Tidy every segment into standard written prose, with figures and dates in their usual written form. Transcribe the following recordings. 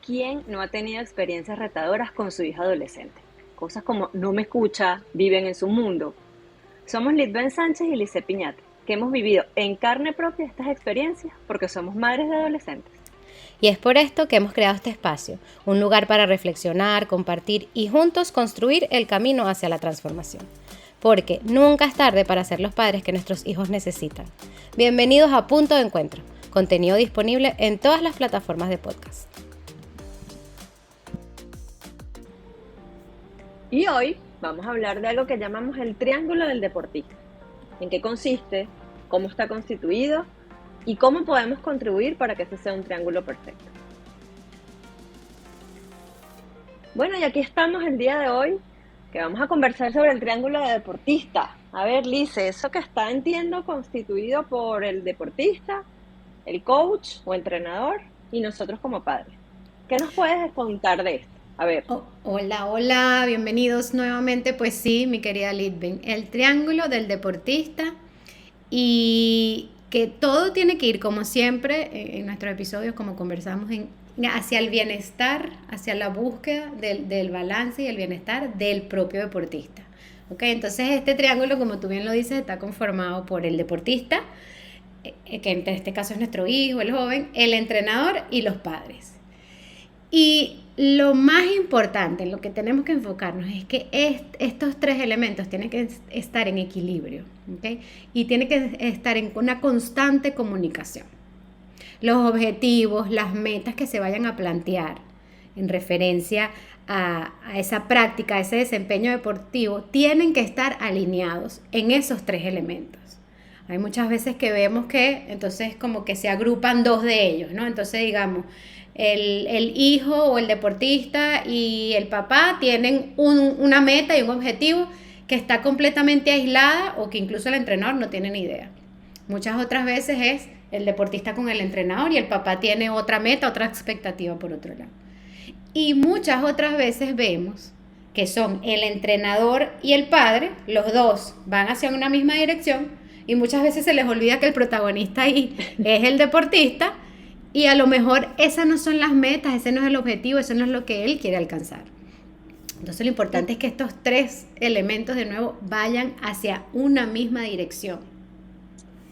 ¿quién no ha tenido experiencias retadoras con su hija adolescente? Cosas como no me escucha, viven en su mundo. Somos Litben Sánchez y Lice Piñate, que hemos vivido en carne propia estas experiencias porque somos madres de adolescentes. Y es por esto que hemos creado este espacio, un lugar para reflexionar, compartir y juntos construir el camino hacia la transformación. Porque nunca es tarde para ser los padres que nuestros hijos necesitan. Bienvenidos a Punto de Encuentro, contenido disponible en todas las plataformas de podcast. Y hoy vamos a hablar de algo que llamamos el triángulo del deportista. ¿En qué consiste? ¿Cómo está constituido? ¿Y cómo podemos contribuir para que ese sea un triángulo perfecto? Bueno, y aquí estamos el día de hoy, que vamos a conversar sobre el triángulo de deportista. A ver, Lice, eso que está, entiendo, constituido por el deportista, el coach o entrenador y nosotros como padres. ¿Qué nos puedes contar de esto? A ver. Hola, bienvenidos nuevamente. Pues sí, mi querida Litben, el triángulo del deportista y que todo tiene que ir, como siempre, en nuestros episodios, como conversamos, hacia el bienestar, hacia la búsqueda del balance y el bienestar del propio deportista. ¿Ok? Entonces este triángulo, como tú bien lo dices, está conformado por el deportista, que en este caso es nuestro hijo, el joven, el entrenador y los padres. Y lo más importante, en lo que tenemos que enfocarnos, es que estos tres elementos tienen que estar en equilibrio, ¿okay? Y tienen que estar en una constante comunicación. Los objetivos, las metas que se vayan a plantear en referencia a esa práctica, a ese desempeño deportivo, tienen que estar alineados en esos tres elementos. Hay muchas veces que vemos que entonces como que se agrupan dos de ellos, ¿no? Entonces digamos, el hijo o el deportista y el papá tienen una meta y un objetivo que está completamente aislada o que incluso el entrenador no tiene ni idea. Muchas otras veces es el deportista con el entrenador y el papá tiene otra meta, otra expectativa por otro lado. Y muchas otras veces vemos que son el entrenador y el padre, los dos van hacia una misma dirección y muchas veces se les olvida que el protagonista ahí es el deportista. Y a lo mejor esas no son las metas, ese no es el objetivo, eso no es lo que él quiere alcanzar. Entonces lo importante es que estos tres elementos de nuevo vayan hacia una misma dirección.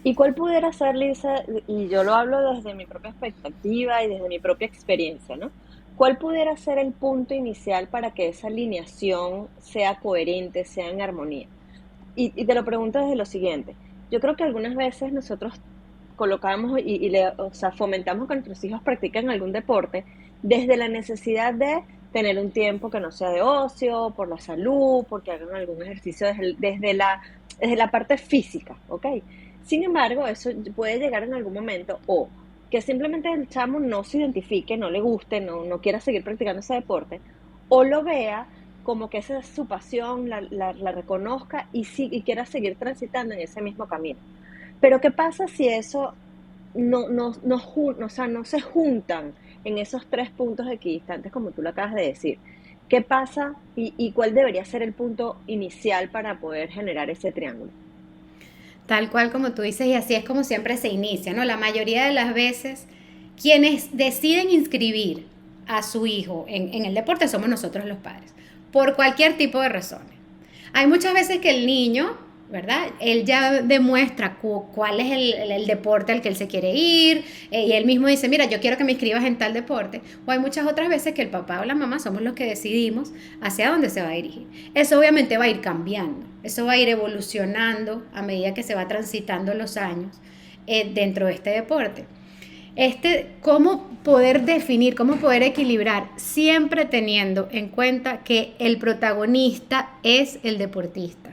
¿Y cuál pudiera ser, Lisa? Y yo lo hablo desde mi propia expectativa y desde mi propia experiencia, ¿no? ¿Cuál pudiera ser el punto inicial para que esa alineación sea coherente, sea en armonía? Y te lo pregunto desde lo siguiente. Yo creo que algunas veces nosotros colocamos o sea, fomentamos que nuestros hijos practiquen algún deporte desde la necesidad de tener un tiempo que no sea de ocio, por la salud, porque hagan algún ejercicio desde la parte física, ¿ok? Sin embargo, eso puede llegar en algún momento o que simplemente el chamo no se identifique, no le guste, no quiera seguir practicando ese deporte, o lo vea como que esa es su pasión, la reconozca y quiera seguir transitando en ese mismo camino. Pero ¿qué pasa si eso o sea, no se juntan en esos tres puntos equidistantes como tú lo acabas de decir? ¿Qué pasa y cuál debería ser el punto inicial para poder generar ese triángulo? Tal cual como tú dices, y así es como siempre se inicia, ¿no? La mayoría de las veces, quienes deciden inscribir a su hijo en el deporte somos nosotros los padres, por cualquier tipo de razones. Hay muchas veces que el niño, ¿verdad? Él ya demuestra cuál es el deporte al que él se quiere ir, y él mismo dice, mira, yo quiero que me inscribas en tal deporte. O hay muchas otras veces que el papá o la mamá somos los que decidimos hacia dónde se va a dirigir. Eso obviamente va a ir cambiando, eso va a ir evolucionando a medida que se va transitando los años dentro de este deporte. Cómo poder definir, cómo poder equilibrar, siempre teniendo en cuenta que el protagonista es el deportista.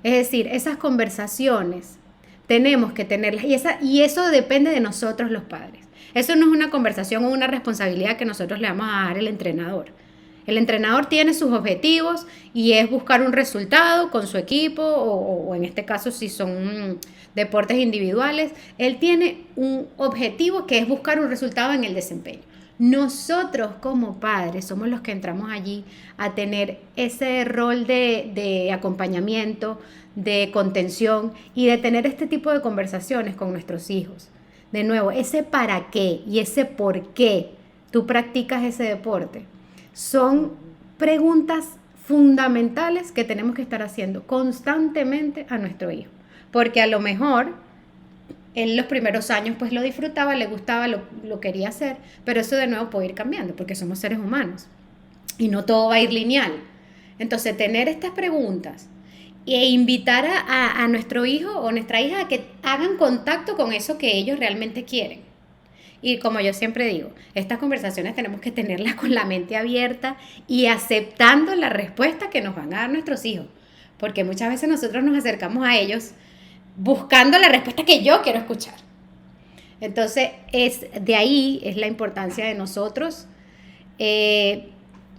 Es decir, esas conversaciones tenemos que tenerlas y eso depende de nosotros los padres. Eso no es una conversación o una responsabilidad que nosotros le vamos a dar al entrenador. El entrenador tiene sus objetivos y es buscar un resultado con su equipo o en este caso si son deportes individuales, él tiene un objetivo que es buscar un resultado en el desempeño. Nosotros como padres somos los que entramos allí a tener ese rol de acompañamiento, de contención y de tener este tipo de conversaciones con nuestros hijos. De nuevo, ese para qué y ese por qué tú practicas ese deporte? Son preguntas fundamentales que tenemos que estar haciendo constantemente a nuestro hijo, porque a lo mejor en los primeros años pues lo disfrutaba, le gustaba, lo quería hacer, pero eso de nuevo puede ir cambiando porque somos seres humanos y no todo va a ir lineal. Entonces tener estas preguntas e invitar a nuestro hijo o nuestra hija a que hagan contacto con eso que ellos realmente quieren. Y como yo siempre digo, estas conversaciones tenemos que tenerlas con la mente abierta y aceptando la respuesta que nos van a dar nuestros hijos, porque muchas veces nosotros nos acercamos a ellos buscando la respuesta que yo quiero escuchar. Entonces, de ahí es la importancia de nosotros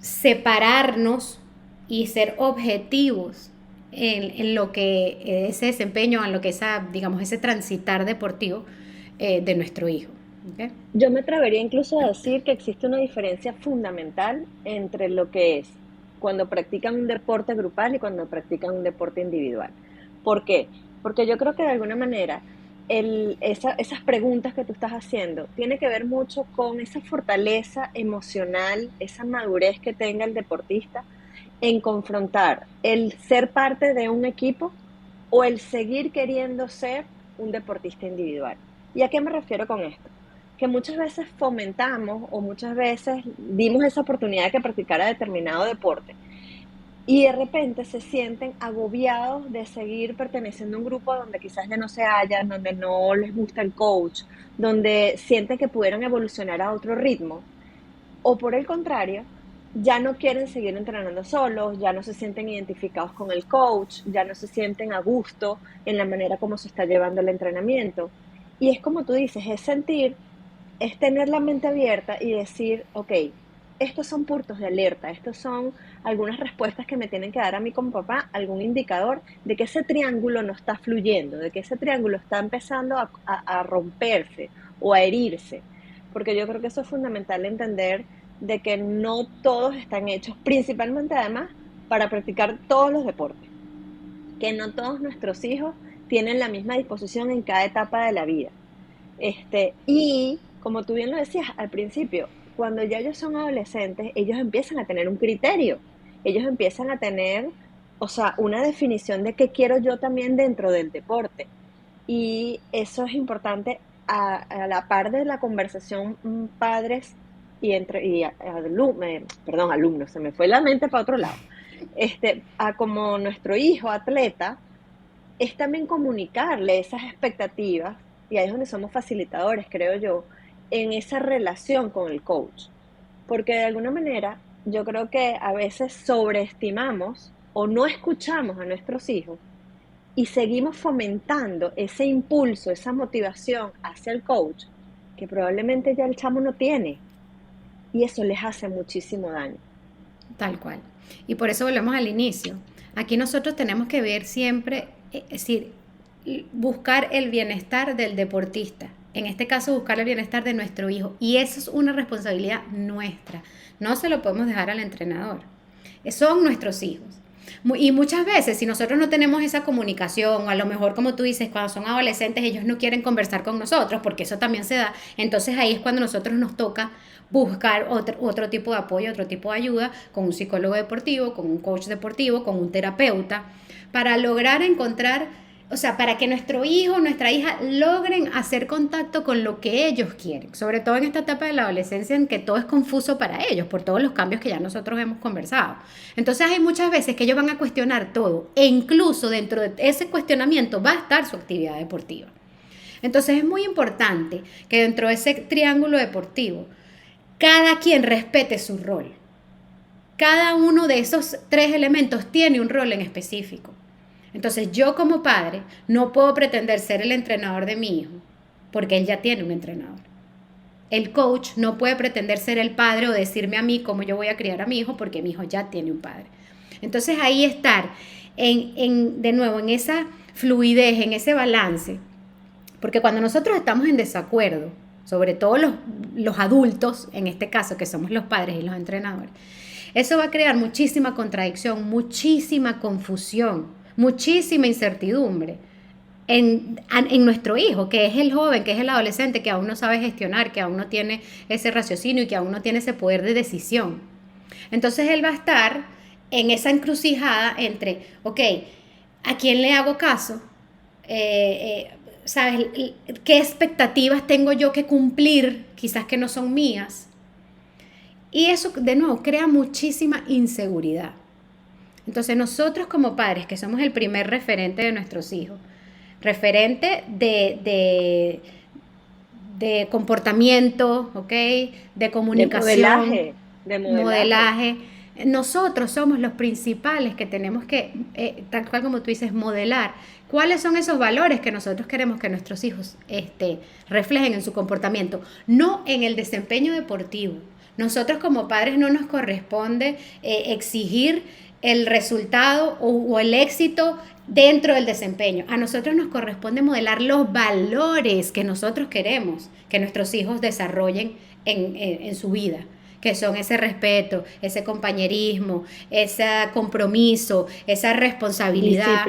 separarnos y ser objetivos en lo que ese desempeño, en lo que ese transitar deportivo de nuestro hijo. ¿Okay? Yo me atrevería incluso a decir que existe una diferencia fundamental entre lo que es cuando practican un deporte grupal y cuando practican un deporte individual. ¿Por qué? Porque yo creo que de alguna manera esas preguntas que tú estás haciendo tiene que ver mucho con esa fortaleza emocional, esa madurez que tenga el deportista en confrontar el ser parte de un equipo o el seguir queriendo ser un deportista individual. ¿Y a qué me refiero con esto? Que muchas veces fomentamos o muchas veces dimos esa oportunidad de que practicara determinado deporte y de repente se sienten agobiados de seguir perteneciendo a un grupo donde quizás ya no se hallan, donde no les gusta el coach, donde sienten que pudieron evolucionar a otro ritmo, o por el contrario, ya no quieren seguir entrenando solos, ya no se sienten identificados con el coach, ya no se sienten a gusto en la manera como se está llevando el entrenamiento. Y es como tú dices, es tener la mente abierta y decir, ok, estos son puntos de alerta, estos son algunas respuestas que me tienen que dar a mí como papá, algún indicador de que ese triángulo no está fluyendo, de que ese triángulo está empezando a romperse o a herirse. Porque yo creo que eso es fundamental entender de que no todos están hechos, principalmente además, para practicar todos los deportes. Que no todos nuestros hijos tienen la misma disposición en cada etapa de la vida. Y como tú bien lo decías al principio, cuando ya ellos son adolescentes, ellos empiezan a tener un criterio, ellos empiezan a tener, una definición de qué quiero yo también dentro del deporte. Y eso es importante a la par de la conversación padres alumnos, se me fue la mente para otro lado. A como nuestro hijo atleta, es también comunicarle esas expectativas, y ahí es donde somos facilitadores, creo yo, en esa relación con el coach. Porque de alguna manera, yo creo que a veces sobreestimamos o no escuchamos a nuestros hijos y seguimos fomentando ese impulso, esa motivación hacia el coach, que probablemente ya el chamo no tiene. Y eso les hace muchísimo daño. Tal cual. Y por eso volvemos al inicio. Aquí nosotros tenemos que ver siempre, es decir, buscar el bienestar del deportista. En este caso, buscar el bienestar de nuestro hijo. Y eso es una responsabilidad nuestra. No se lo podemos dejar al entrenador. Son nuestros hijos. Y muchas veces, si nosotros no tenemos esa comunicación, o a lo mejor, como tú dices, cuando son adolescentes, ellos no quieren conversar con nosotros, porque eso también se da. Entonces ahí es cuando a nosotros nos toca buscar otro tipo de apoyo, otro tipo de ayuda, con un psicólogo deportivo, con un coach deportivo, con un terapeuta, para lograr encontrar, para que nuestro hijo, nuestra hija logren hacer contacto con lo que ellos quieren, sobre todo en esta etapa de la adolescencia en que todo es confuso para ellos por todos los cambios que ya nosotros hemos conversado. Entonces hay muchas veces que ellos van a cuestionar todo e incluso dentro de ese cuestionamiento va a estar su actividad deportiva. Entonces es muy importante que dentro de ese triángulo deportivo cada quien respete su rol. Cada uno de esos 3 elementos tiene un rol en específico. Entonces yo como padre no puedo pretender ser el entrenador de mi hijo porque él ya tiene un entrenador. El coach no puede pretender ser el padre o decirme a mí cómo yo voy a criar a mi hijo porque mi hijo ya tiene un padre. Entonces ahí estar de nuevo en esa fluidez, en ese balance, porque cuando nosotros estamos en desacuerdo, sobre todo los adultos, en este caso que somos los padres y los entrenadores, eso va a crear muchísima contradicción, muchísima confusión, muchísima incertidumbre en nuestro hijo, que es el joven, que es el adolescente, que aún no sabe gestionar, que aún no tiene ese raciocinio y que aún no tiene ese poder de decisión. Entonces él va a estar en esa encrucijada entre, ok, ¿a quién le hago caso? ¿Sabes? ¿Qué expectativas tengo yo que cumplir? Quizás que no son mías. Y eso, de nuevo, crea muchísima inseguridad. Entonces nosotros como padres, que somos el primer referente de nuestros hijos, referente de comportamiento, ¿ok? De comunicación, de modelaje. Nosotros somos los principales que tenemos que, tal cual como tú dices, modelar. ¿Cuáles son esos valores que nosotros queremos que nuestros hijos reflejen en su comportamiento? No en el desempeño deportivo. Nosotros como padres no nos corresponde exigir el resultado o el éxito dentro del desempeño. A nosotros nos corresponde modelar los valores que nosotros queremos que nuestros hijos desarrollen en su vida, que son ese respeto, ese compañerismo, ese compromiso, esa responsabilidad,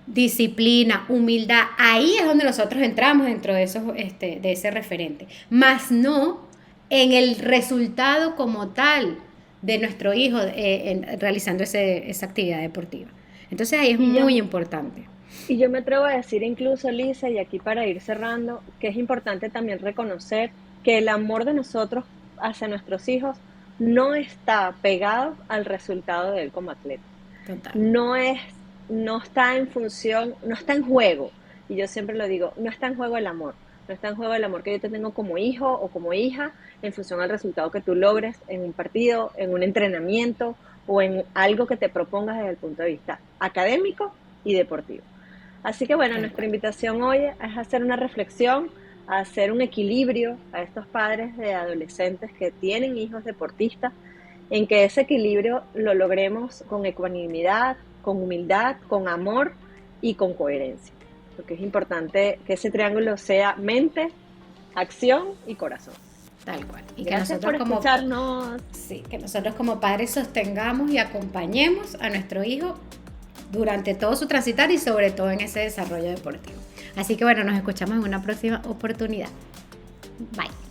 disciplina, humildad. Ahí es donde nosotros entramos dentro de ese referente, más no en el resultado como tal de nuestro hijo realizando esa actividad deportiva. Entonces ahí es muy importante. Y yo me atrevo a decir incluso, Lisa, y aquí para ir cerrando, que es importante también reconocer que el amor de nosotros hacia nuestros hijos no está pegado al resultado de él como atleta. Total. No está en función, no está en juego. Y yo siempre lo digo, no está en juego el amor. No está en juego el amor que yo te tengo como hijo o como hija en función al resultado que tú logres en un partido, en un entrenamiento o en algo que te propongas desde el punto de vista académico y deportivo. Así que bueno, nuestra invitación hoy es hacer una reflexión, a hacer un equilibrio a estos padres de adolescentes que tienen hijos deportistas, en que ese equilibrio lo logremos con ecuanimidad, con humildad, con amor y con coherencia. Porque es importante que ese triángulo sea mente, acción y corazón. Tal cual. Y gracias por escucharnos. Sí, que nosotros como padres sostengamos y acompañemos a nuestro hijo durante todo su transitar y sobre todo en ese desarrollo deportivo. Así que bueno, nos escuchamos en una próxima oportunidad. Bye.